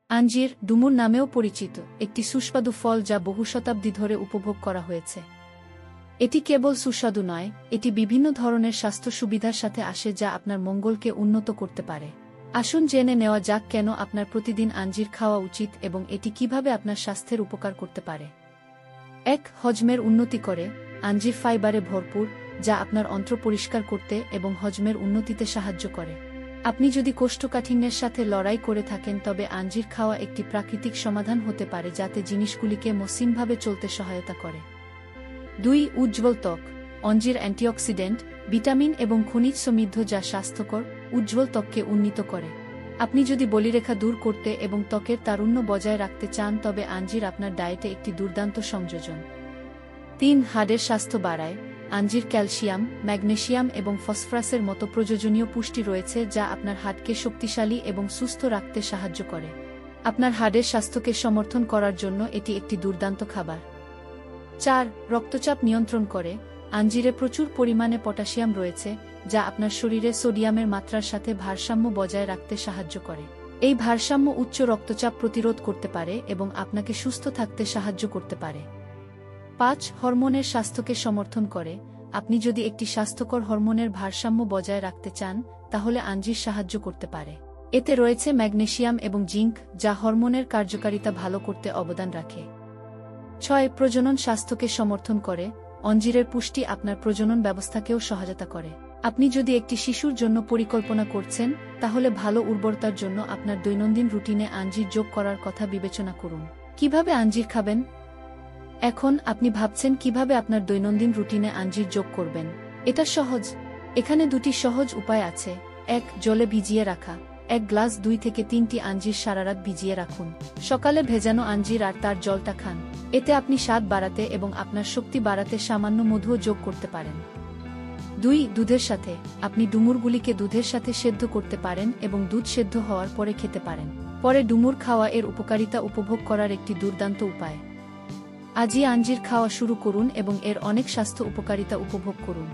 আঞ্জির, ডুমুর নামেও পরিচিত, একটি সুস্বাদু ফল যা বহু শতাব্দী ধরে উপভোগ করা হয়েছে। এটি কেবল সুস্বাদু নয়, এটি বিভিন্ন ধরনের স্বাস্থ্য সুবিধার সাথে আসে যা আপনার মঙ্গলকে উন্নত করতে পারে। আসুন জেনে নেওয়া যাক কেন আপনার প্রতিদিন আঞ্জির খাওয়া উচিত এবং এটি কিভাবে আপনার স্বাস্থ্যের উপকার করতে পারে। ১. হজমের উন্নতি করে। আঞ্জির ফাইবারে ভরপুর, যা আপনার অন্ত্র পরিষ্কার করতে এবং হজমের উন্নতিতে সাহায্য করে। আপনি যদি কোষ্ঠকাঠিন্যের সাথে লড়াই করে থাকেন তবে আঞ্জির খাওয়া একটি প্রাকৃতিক সমাধান হতে পারে যাতে জিনিসগুলিকে মসৃণভাবে চলতে সহায়তা করে। ২. উজ্জ্বল ত্বক। অঞ্জির অ্যান্টিঅক্সিডেন্ট, ভিটামিন এবং খনিজ সমৃদ্ধ যা স্বাস্থ্যকর, উজ্জ্বল ত্বককে উন্নীত করে। আপনি যদি বলিরেখা দূর করতে এবং ত্বকের তারুণ্য বজায় রাখতে চান তবে আঞ্জির আপনার ডায়েটে একটি দুর্দান্ত সংযোজন। ৩. হাড়ের স্বাস্থ্য বাড়ায়। আঞ্জির ক্যালসিয়াম, ম্যাগনেসিয়াম এবং ফসফরাসের মতো প্রয়োজনীয় পুষ্টি রয়েছে যা আপনার হাড়কে শক্তিশালী এবং সুস্থ রাখতে সাহায্য করে। আপনার হাড়ের স্বাস্থ্যকে সমর্থন করার জন্য এটি একটি দুর্দান্ত খাবার। ৪. রক্তচাপ নিয়ন্ত্রণ করে। আঞ্জিরে প্রচুর পরিমাণে পটাশিয়াম রয়েছে, যা আপনার শরীরে সোডিয়ামের মাত্রার সাথে ভারসাম্য বজায় রাখতে সাহায্য করে। এই ভারসাম্য উচ্চ রক্তচাপ প্রতিরোধ করতে পারে এবং আপনাকে সুস্থ থাকতে সাহায্য করতে পারে। ৫. হরমোনের স্বাস্থ্যকে সমর্থন করে। আপনি যদি একটি স্বাস্থ্যকর হরমোনের ভারসাম্য বজায় রাখতে চান তাহলে আঞ্জির সাহায্য করতে পারে। এতে রয়েছে ম্যাগনেসিয়াম এবং জিঙ্ক, যা হরমোনের কার্যকারিতা ভালো করতে অবদান রাখে। ৬. প্রজনন স্বাস্থ্যকে সমর্থন করে। অঞ্জিরের পুষ্টি আপনার প্রজনন ব্যবস্থাকেও সহায়তা করে। আপনি যদি একটি শিশুর জন্য পরিকল্পনা করছেন তাহলে ভালো উর্বরতার জন্য আপনার দৈনন্দিন রুটিনে আঞ্জির যোগ করার কথা বিবেচনা করুন। কিভাবে আঞ্জির খাবেন? এখন আপনি ভাবছেন কিভাবে আপনার দৈনন্দিন রুটিনে আঞ্জির যোগ করবেন। এটা সহজ। এখানে দুটি সহজ উপায় আছে। ১. জলে ভিজিয়ে রাখা। ১ গ্লাস ২ থেকে ৩টি আঞ্জির সারারাত ভিজিয়ে রাখুন। সকালে ভেজানো আঞ্জির আর তার জলটা খান। এতে আপনি স্বাদ বাড়াতে এবং আপনার শক্তি বাড়াতে সামান্য মধুও যোগ করতে পারেন। ২. দুধের সাথে। আপনি ডুমুরগুলিকে দুধের সাথে সেদ্ধ করতে পারেন এবং দুধ সেদ্ধ হওয়ার পরে খেতে পারেন। পরে ডুমুর খাওয়া এর উপকারিতা উপভোগ করার একটি দুর্দান্ত উপায়। আজই আঞ্জির খাওয়া শুরু করুন এবং এর অনেক স্বাস্থ্য উপকারিতা উপভোগ করুন।